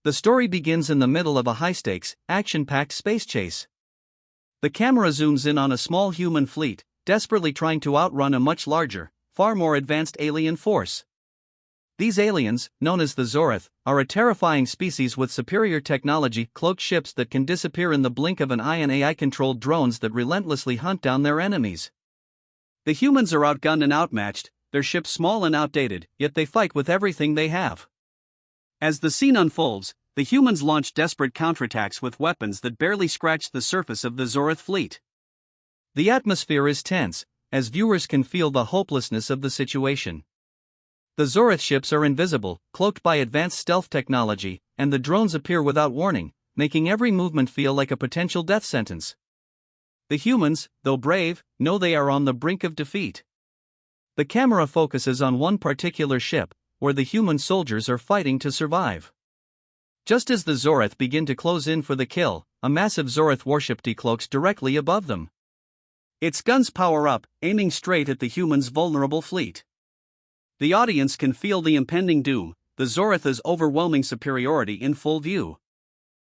The story begins in the middle of a high-stakes, action-packed space chase. The camera zooms in on a small human fleet, desperately trying to outrun a much larger, far more advanced alien force. These aliens, known as the Zorith, are a terrifying species with superior technology, cloaked ships that can disappear in the blink of an eye and AI-controlled drones that relentlessly hunt down their enemies. The humans are outgunned and outmatched, their ships small and outdated, yet they fight with everything they have. As the scene unfolds, the humans launch desperate counterattacks with weapons that barely scratch the surface of the Zorith fleet. The atmosphere is tense, as viewers can feel the hopelessness of the situation. The Zorith ships are invisible, cloaked by advanced stealth technology, and the drones appear without warning, making every movement feel like a potential death sentence. The humans, though brave, know they are on the brink of defeat. The camera focuses on one particular ship, where the human soldiers are fighting to survive. Just as the Zorith begin to close in for the kill, a massive Zorith warship decloaks directly above them. Its guns power up, aiming straight at the humans' vulnerable fleet. The audience can feel the impending doom, the Zorith's overwhelming superiority in full view.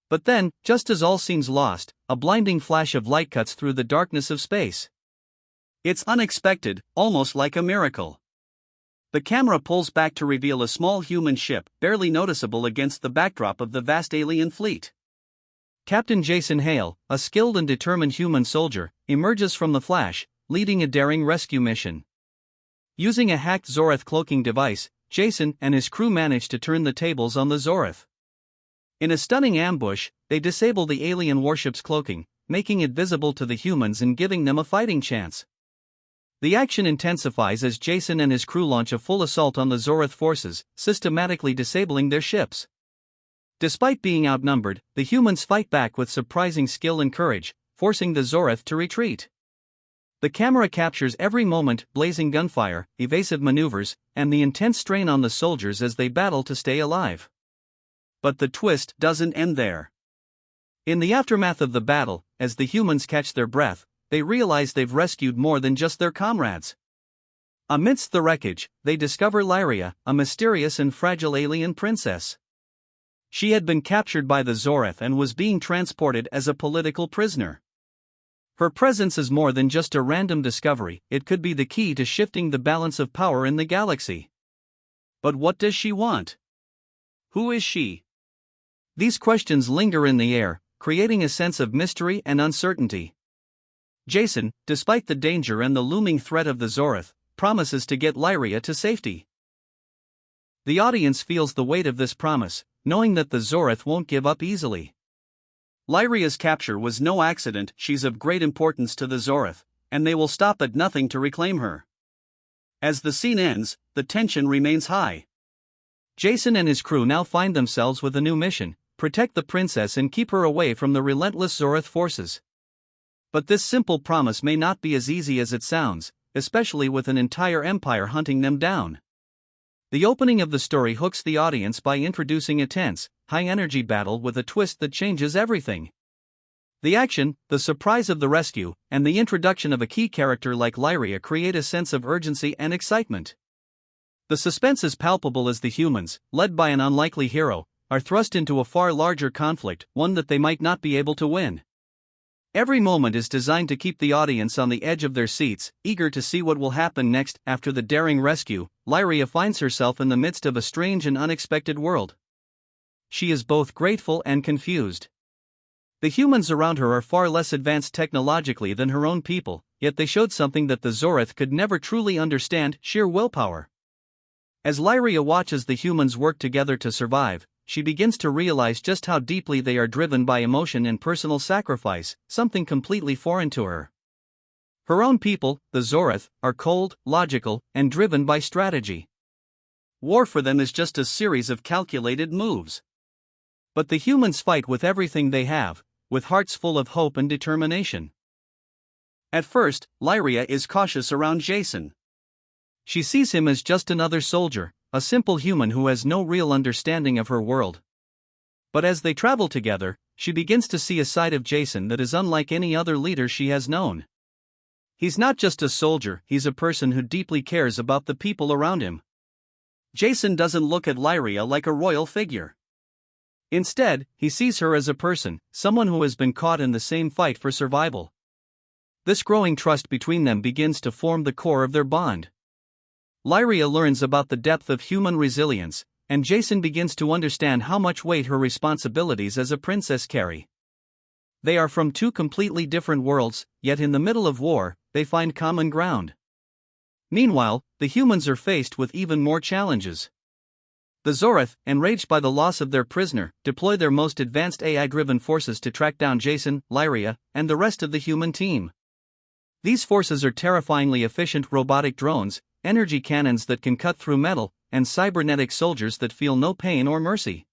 But then, just as all seems lost, a blinding flash of light cuts through the darkness of space. It's unexpected, almost like a miracle. The camera pulls back to reveal a small human ship, barely noticeable against the backdrop of the vast alien fleet. Captain Jason Hale, a skilled and determined human soldier, emerges from the flash, leading a daring rescue mission. Using a hacked Zorith cloaking device, Jason and his crew manage to turn the tables on the Zorith. In a stunning ambush, they disable the alien warship's cloaking, making it visible to the humans and giving them a fighting chance. The action intensifies as Jason and his crew launch a full assault on the Zorith forces, systematically disabling their ships. Despite being outnumbered, the humans fight back with surprising skill and courage, forcing the Zorith to retreat. The camera captures every moment, blazing gunfire, evasive maneuvers, and the intense strain on the soldiers as they battle to stay alive. But the twist doesn't end there. In the aftermath of the battle, as the humans catch their breath, they realize they've rescued more than just their comrades. Amidst the wreckage, they discover Lyria, a mysterious and fragile alien princess. She had been captured by the Zorith and was being transported as a political prisoner. Her presence is more than just a random discovery, it could be the key to shifting the balance of power in the galaxy. But what does she want? Who is she? These questions linger in the air, creating a sense of mystery and uncertainty. Jason, despite the danger and the looming threat of the Zorith, promises to get Lyria to safety. The audience feels the weight of this promise, knowing that the Zorith won't give up easily. Lyria's capture was no accident, she's of great importance to the Zorith, and they will stop at nothing to reclaim her. As the scene ends, the tension remains high. Jason and his crew now find themselves with a new mission: protect the princess and keep her away from the relentless Zorith forces. But this simple promise may not be as easy as it sounds, especially with an entire empire hunting them down. The opening of the story hooks the audience by introducing a tense, high-energy battle with a twist that changes everything. The action, the surprise of the rescue, and the introduction of a key character like Lyria create a sense of urgency and excitement. The suspense is palpable as the humans, led by an unlikely hero, are thrust into a far larger conflict, one that they might not be able to win. Every moment is designed to keep the audience on the edge of their seats, eager to see what will happen next. After the daring rescue, Lyria finds herself in the midst of a strange and unexpected world. She is both grateful and confused. The humans around her are far less advanced technologically than her own people, yet they showed something that the Zorith could never truly understand: sheer willpower. As Lyria watches the humans work together to survive, she begins to realize just how deeply they are driven by emotion and personal sacrifice, something completely foreign to her. Her own people, the Zorith, are cold, logical, and driven by strategy. War for them is just a series of calculated moves. But the humans fight with everything they have, with hearts full of hope and determination. At first, Lyria is cautious around Jason. She sees him as just another soldier, a simple human who has no real understanding of her world. But as they travel together, she begins to see a side of Jason that is unlike any other leader she has known. He's not just a soldier, he's a person who deeply cares about the people around him. Jason doesn't look at Lyria like a royal figure. Instead, he sees her as a person, someone who has been caught in the same fight for survival. This growing trust between them begins to form the core of their bond. Lyria learns about the depth of human resilience, and Jason begins to understand how much weight her responsibilities as a princess carry. They are from two completely different worlds, yet in the middle of war, they find common ground. Meanwhile, the humans are faced with even more challenges. The Zoreth, enraged by the loss of their prisoner, deploy their most advanced AI-driven forces to track down Jason, Lyria, and the rest of the human team. These forces are terrifyingly efficient robotic drones, energy cannons that can cut through metal, and cybernetic soldiers that feel no pain or mercy.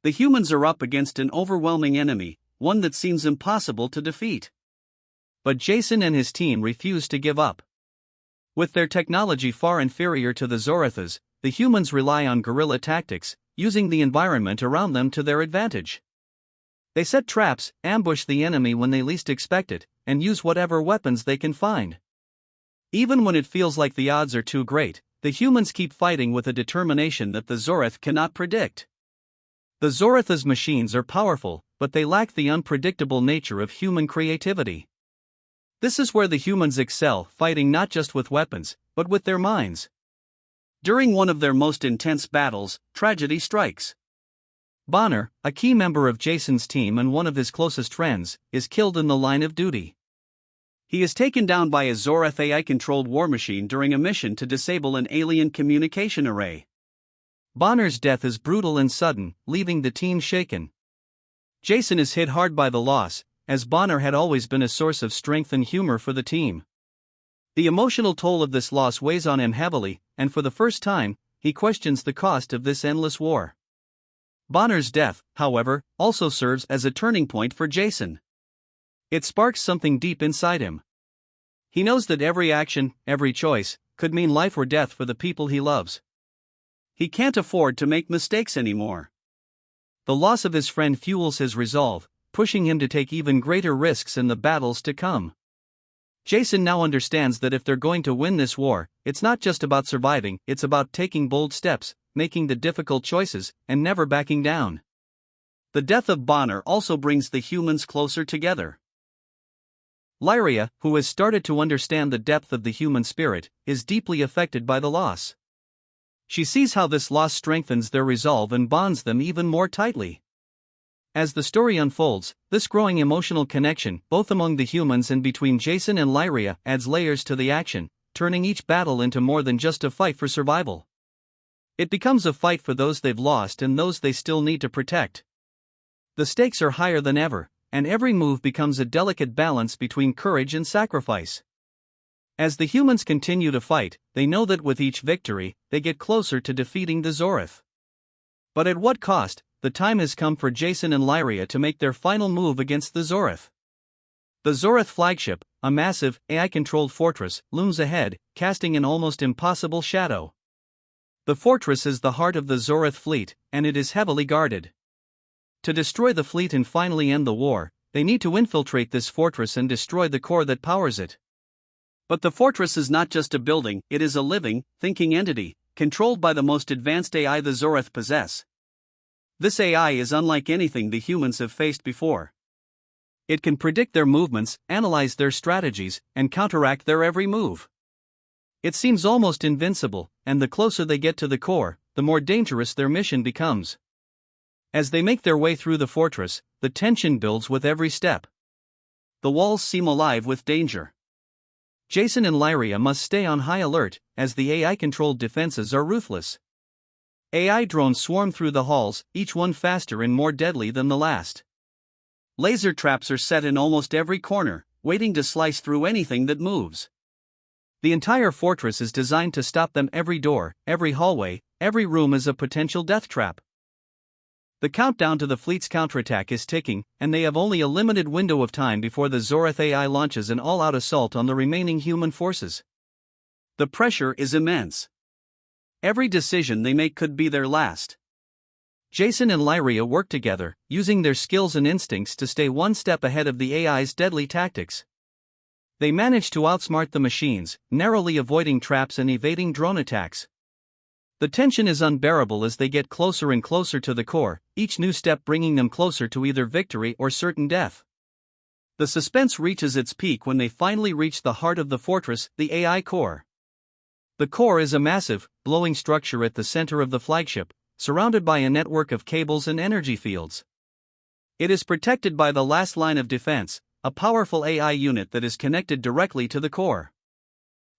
The humans are up against an overwhelming enemy, one that seems impossible to defeat. But Jason and his team refuse to give up. With their technology far inferior to the Zoreth's, the humans rely on guerrilla tactics, using the environment around them to their advantage. They set traps, ambush the enemy when they least expect it, and use whatever weapons they can find. Even when it feels like the odds are too great, the humans keep fighting with a determination that the Zoreth cannot predict. The Zoreth's machines are powerful, but they lack the unpredictable nature of human creativity. This is where the humans excel, fighting not just with weapons, but with their minds. During one of their most intense battles, tragedy strikes. Bonner, a key member of Jason's team and one of his closest friends, is killed in the line of duty. He is taken down by a Zoreth AI-controlled war machine during a mission to disable an alien communication array. Bonner's death is brutal and sudden, leaving the team shaken. Jason is hit hard by the loss, as Bonner had always been a source of strength and humor for the team. The emotional toll of this loss weighs on him heavily, and for the first time, he questions the cost of this endless war. Bonner's death, however, also serves as a turning point for Jason. It sparks something deep inside him. He knows that every action, every choice, could mean life or death for the people he loves. He can't afford to make mistakes anymore. The loss of his friend fuels his resolve, pushing him to take even greater risks in the battles to come. Jason now understands that if they're going to win this war, it's not just about surviving, it's about taking bold steps, making the difficult choices, and never backing down. The death of Bonner also brings the humans closer together. Lyria, who has started to understand the depth of the human spirit, is deeply affected by the loss. She sees how this loss strengthens their resolve and bonds them even more tightly. As the story unfolds, this growing emotional connection, both among the humans and between Jason and Lyria, adds layers to the action, turning each battle into more than just a fight for survival. It becomes a fight for those they've lost and those they still need to protect. The stakes are higher than ever, and every move becomes a delicate balance between courage and sacrifice. As the humans continue to fight, they know that with each victory, they get closer to defeating the Zoreth. But at what cost? The time has come for Jason and Lyria to make their final move against the Zoreth. The Zoreth flagship, a massive, AI-controlled fortress, looms ahead, casting an almost impossible shadow. The fortress is the heart of the Zoreth fleet, and it is heavily guarded. To destroy the fleet and finally end the war, they need to infiltrate this fortress and destroy the core that powers it. But the fortress is not just a building, it is a living, thinking entity, controlled by the most advanced AI the Zoreth possess. This AI is unlike anything the humans have faced before. It can predict their movements, analyze their strategies, and counteract their every move. It seems almost invincible, and the closer they get to the core, the more dangerous their mission becomes. As they make their way through the fortress, the tension builds with every step. The walls seem alive with danger. Jason and Lyria must stay on high alert, as the AI-controlled defenses are ruthless. AI drones swarm through the halls, each one faster and more deadly than the last. Laser traps are set in almost every corner, waiting to slice through anything that moves. The entire fortress is designed to stop them. Every door, every hallway, every room is a potential death trap. The countdown to the fleet's counterattack is ticking, and they have only a limited window of time before the Zoreth AI launches an all-out assault on the remaining human forces. The pressure is immense. Every decision they make could be their last. Jason and Lyria work together, using their skills and instincts to stay one step ahead of the AI's deadly tactics. They manage to outsmart the machines, narrowly avoiding traps and evading drone attacks. The tension is unbearable as they get closer and closer to the core, each new step bringing them closer to either victory or certain death. The suspense reaches its peak when they finally reach the heart of the fortress, the AI core. The core is a massive, glowing structure at the center of the flagship, surrounded by a network of cables and energy fields. It is protected by the last line of defense, a powerful AI unit that is connected directly to the core.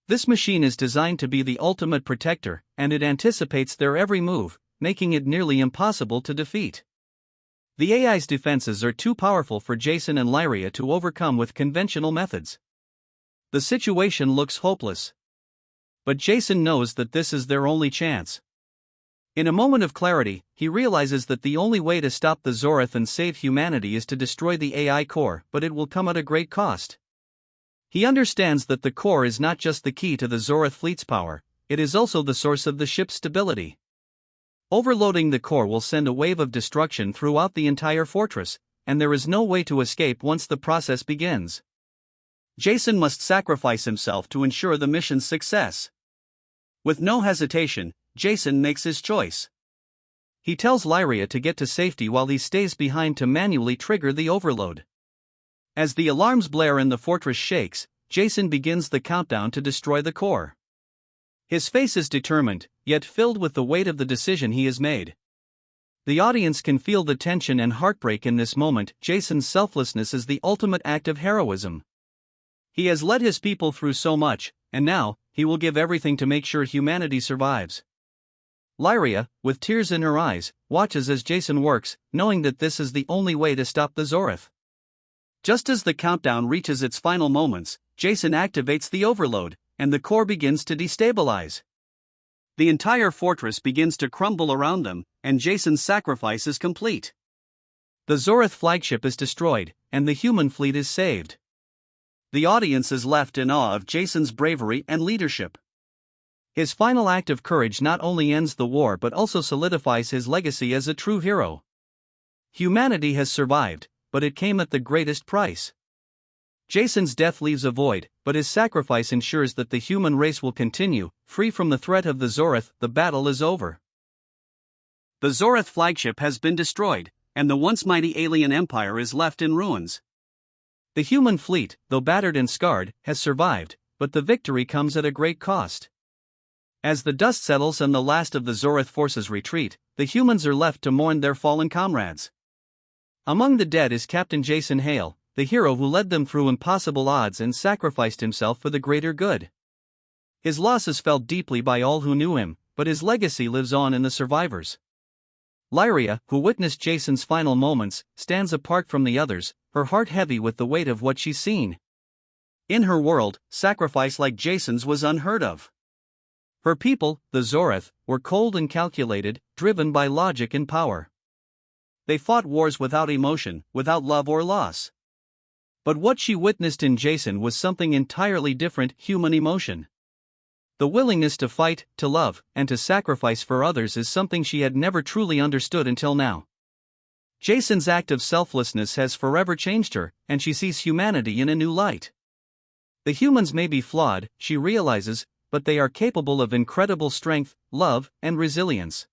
This machine is designed to be the ultimate protector, and it anticipates their every move, making it nearly impossible to defeat. The AI's defenses are too powerful for Jason and Lyria to overcome with conventional methods. The situation looks hopeless. But Jason knows that this is their only chance. In a moment of clarity, he realizes that the only way to stop the Zorath and save humanity is to destroy the AI core, but it will come at a great cost. He understands that the core is not just the key to the Zorath fleet's power, it is also the source of the ship's stability. Overloading the core will send a wave of destruction throughout the entire fortress, and there is no way to escape once the process begins. Jason must sacrifice himself to ensure the mission's success. With no hesitation, Jason makes his choice. He tells Lyria to get to safety while he stays behind to manually trigger the overload. As the alarms blare and the fortress shakes, Jason begins the countdown to destroy the core. His face is determined, yet filled with the weight of the decision he has made. The audience can feel the tension and heartbreak in this moment. Jason's selflessness is the ultimate act of heroism. He has led his people through so much, and now, he will give everything to make sure humanity survives. Lyria, with tears in her eyes, watches as Jason works, knowing that this is the only way to stop the Zorath. Just as the countdown reaches its final moments, Jason activates the overload, and the core begins to destabilize. The entire fortress begins to crumble around them, and Jason's sacrifice is complete. The Zorath flagship is destroyed, and the human fleet is saved. The audience is left in awe of Jason's bravery and leadership. His final act of courage not only ends the war but also solidifies his legacy as a true hero. Humanity has survived, but it came at the greatest price. Jason's death leaves a void, but his sacrifice ensures that the human race will continue, free from the threat of the Zorath. The battle is over. The Zorath flagship has been destroyed, and the once mighty alien empire is left in ruins. The human fleet, though battered and scarred, has survived, but the victory comes at a great cost. As the dust settles and the last of the Zorath forces retreat, the humans are left to mourn their fallen comrades. Among the dead is Captain Jason Hale, the hero who led them through impossible odds and sacrificed himself for the greater good. His loss is felt deeply by all who knew him, but his legacy lives on in the survivors. Lyria, who witnessed Jason's final moments, stands apart from the others, her heart heavy with the weight of what she's seen. In her world, sacrifice like Jason's was unheard of. Her people, the Zorath, were cold and calculated, driven by logic and power. They fought wars without emotion, without love or loss. But what she witnessed in Jason was something entirely different: human emotion. The willingness to fight, to love, and to sacrifice for others is something she had never truly understood until now. Jason's act of selflessness has forever changed her, and she sees humanity in a new light. The humans may be flawed, she realizes, but they are capable of incredible strength, love, and resilience.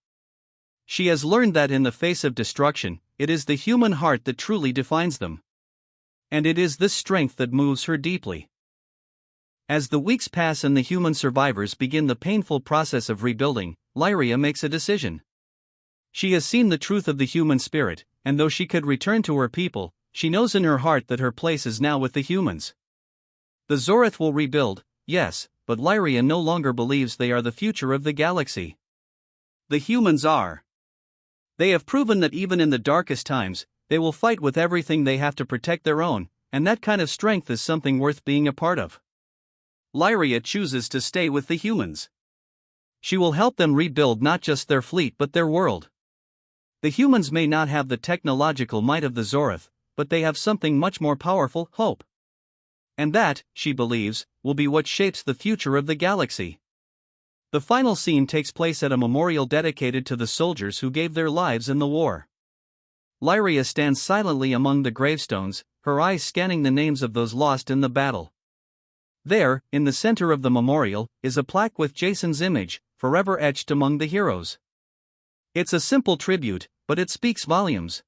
She has learned that in the face of destruction, it is the human heart that truly defines them. And it is this strength that moves her deeply. As the weeks pass and the human survivors begin the painful process of rebuilding, Lyria makes a decision. She has seen the truth of the human spirit, and though she could return to her people, she knows in her heart that her place is now with the humans. The Zorath will rebuild, yes, but Lyria no longer believes they are the future of the galaxy. The humans are. They have proven that even in the darkest times, they will fight with everything they have to protect their own, and that kind of strength is something worth being a part of. Lyria chooses to stay with the humans. She will help them rebuild not just their fleet but their world. The humans may not have the technological might of the Zorath, but they have something much more powerful: hope. And that, she believes, will be what shapes the future of the galaxy. The final scene takes place at a memorial dedicated to the soldiers who gave their lives in the war. Lyria stands silently among the gravestones, her eyes scanning the names of those lost in the battle. There, in the center of the memorial, is a plaque with Jason's image, forever etched among the heroes. It's a simple tribute, but it speaks volumes.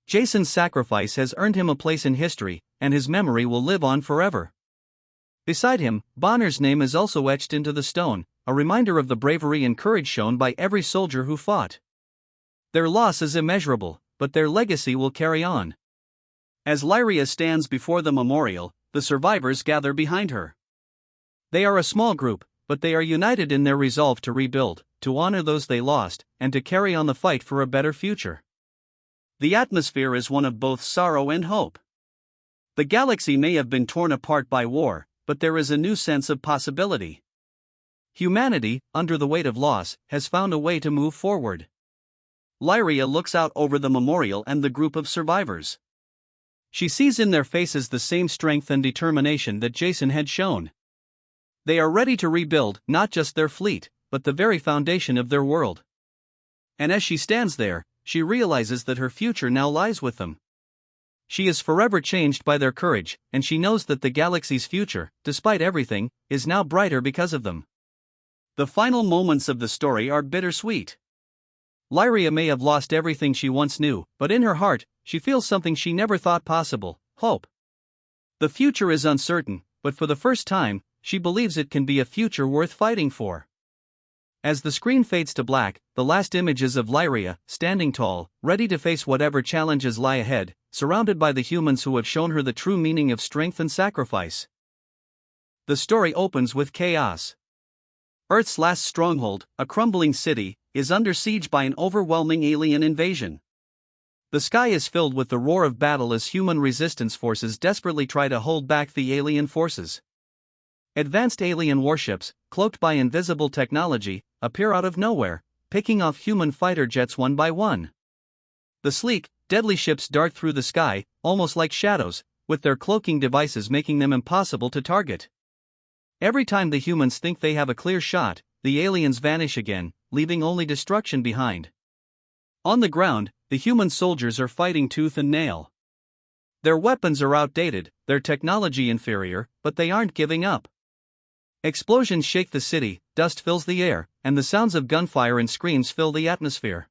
Jason's sacrifice has earned him a place in history, and his memory will live on forever. Beside him, Bonner's name is also etched into the stone, a reminder of the bravery and courage shown by every soldier who fought. Their loss is immeasurable, but their legacy will carry on. As Lyria stands before the memorial, the survivors gather behind her. They are a small group, but they are united in their resolve to rebuild, to honor those they lost, and to carry on the fight for a better future. The atmosphere is one of both sorrow and hope. The galaxy may have been torn apart by war, but there is a new sense of possibility. Humanity, under the weight of loss, has found a way to move forward. Lyria looks out over the memorial and the group of survivors. She sees in their faces the same strength and determination that Jason had shown. They are ready to rebuild not just their fleet, but the very foundation of their world. And as she stands there, she realizes that her future now lies with them. She is forever changed by their courage, and she knows that the galaxy's future, despite everything, is now brighter because of them. The final moments of the story are bittersweet. Lyria may have lost everything she once knew, but in her heart, she feels something she never thought possible: hope. The future is uncertain, but for the first time, she believes it can be a future worth fighting for. As the screen fades to black, the last image is of Lyria, standing tall, ready to face whatever challenges lie ahead, surrounded by the humans who have shown her the true meaning of strength and sacrifice. The story opens with chaos. Earth's last stronghold, a crumbling city, is under siege by an overwhelming alien invasion. The sky is filled with the roar of battle as human resistance forces desperately try to hold back the alien forces. Advanced alien warships, cloaked by invisible technology, appear out of nowhere, picking off human fighter jets one by one. The sleek, deadly ships dart through the sky, almost like shadows, with their cloaking devices making them impossible to target. Every time the humans think they have a clear shot, the aliens vanish again, leaving only destruction behind. On the ground, the human soldiers are fighting tooth and nail. Their weapons are outdated, their technology inferior, but they aren't giving up. Explosions shake the city, dust fills the air, and the sounds of gunfire and screams fill the atmosphere.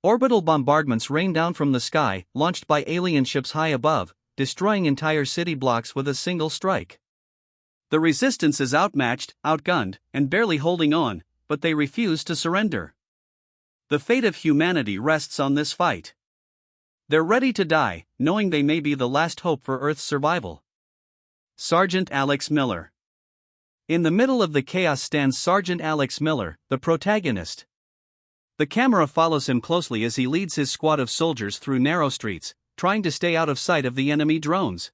Orbital bombardments rain down from the sky, launched by alien ships high above, destroying entire city blocks with a single strike. The resistance is outmatched, outgunned, and barely holding on, but they refuse to surrender. The fate of humanity rests on this fight. They're ready to die, knowing they may be the last hope for Earth's survival. Sergeant Alex Miller. In the middle of the chaos stands Sergeant Alex Miller, the protagonist. The camera follows him closely as he leads his squad of soldiers through narrow streets, trying to stay out of sight of the enemy drones.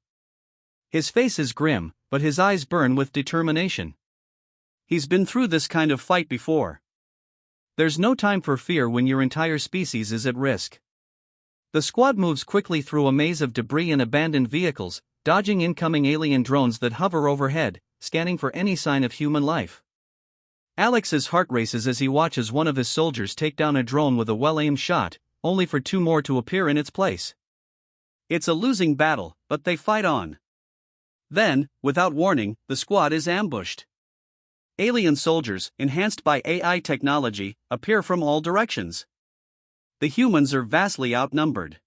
His face is grim, but his eyes burn with determination. He's been through this kind of fight before. There's no time for fear when your entire species is at risk. The squad moves quickly through a maze of debris and abandoned vehicles, dodging incoming alien drones that hover overhead, scanning for any sign of human life. Alex's heart races as he watches one of his soldiers take down a drone with a well-aimed shot, only for two more to appear in its place. It's a losing battle, but they fight on. Then, without warning, the squad is ambushed. Alien soldiers, enhanced by AI technology, appear from all directions. The humans are vastly outnumbered.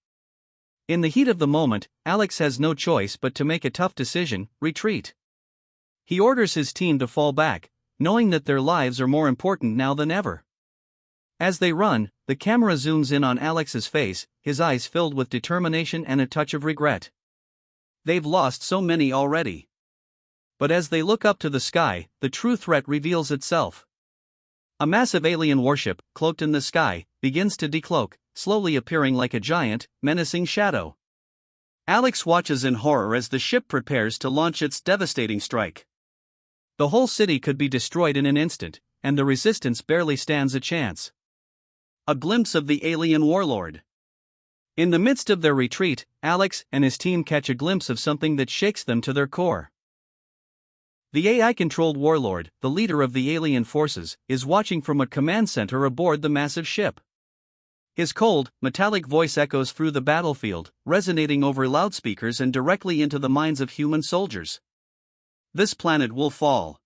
In the heat of the moment, Alex has no choice but to make a tough decision: retreat. He orders his team to fall back, knowing that their lives are more important now than ever. As they run, the camera zooms in on Alex's face, his eyes filled with determination and a touch of regret. They've lost so many already. But as they look up to the sky, the true threat reveals itself. A massive alien warship, cloaked in the sky, begins to decloak, slowly appearing like a giant, menacing shadow. Alex watches in horror as the ship prepares to launch its devastating strike. The whole city could be destroyed in an instant, and the resistance barely stands a chance. A glimpse of the alien warlord. In the midst of their retreat, Alex and his team catch a glimpse of something that shakes them to their core. The AI-controlled warlord, the leader of the alien forces, is watching from a command center aboard the massive ship. His cold, metallic voice echoes through the battlefield, resonating over loudspeakers and directly into the minds of human soldiers. This planet will fall.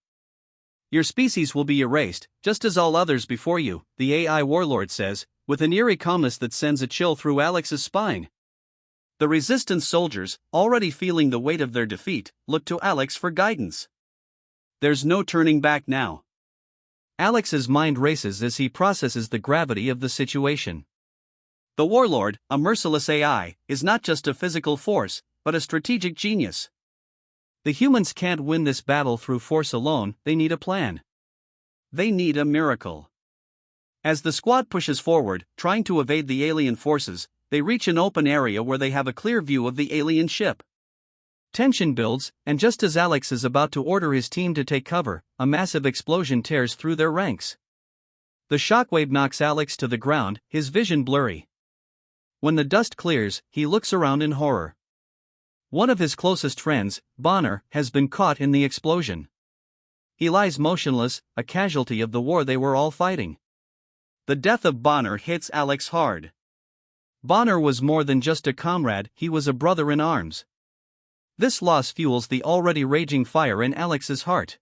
Your species will be erased, just as all others before you, the AI warlord says, with an eerie calmness that sends a chill through Alex's spine. The resistance soldiers, already feeling the weight of their defeat, look to Alex for guidance. There's no turning back now. Alex's mind races as he processes the gravity of the situation. The warlord, a merciless AI, is not just a physical force, but a strategic genius. The humans can't win this battle through force alone, they need a plan. They need a miracle. As the squad pushes forward, trying to evade the alien forces, they reach an open area where they have a clear view of the alien ship. Tension builds, and just as Alex is about to order his team to take cover, a massive explosion tears through their ranks. The shockwave knocks Alex to the ground, his vision blurry. When the dust clears, he looks around in horror. One of his closest friends, Bonner, has been caught in the explosion. He lies motionless, a casualty of the war they were all fighting. The death of Bonner hits Alex hard. Bonner was more than just a comrade, he was a brother in arms. This loss fuels the already raging fire in Alex's heart.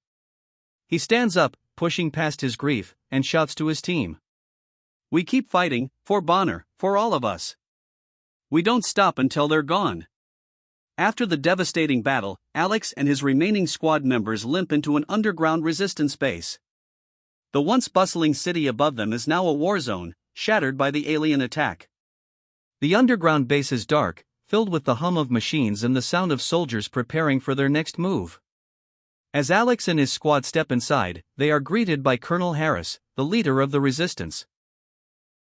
He stands up, pushing past his grief, and shouts to his team. We keep fighting, for Bonner, for all of us. We don't stop until they're gone. After the devastating battle, Alex and his remaining squad members limp into an underground resistance base. The once bustling city above them is now a war zone, shattered by the alien attack. The underground base is dark, filled with the hum of machines and the sound of soldiers preparing for their next move. As Alex and his squad step inside, they are greeted by Colonel Harris, the leader of the resistance.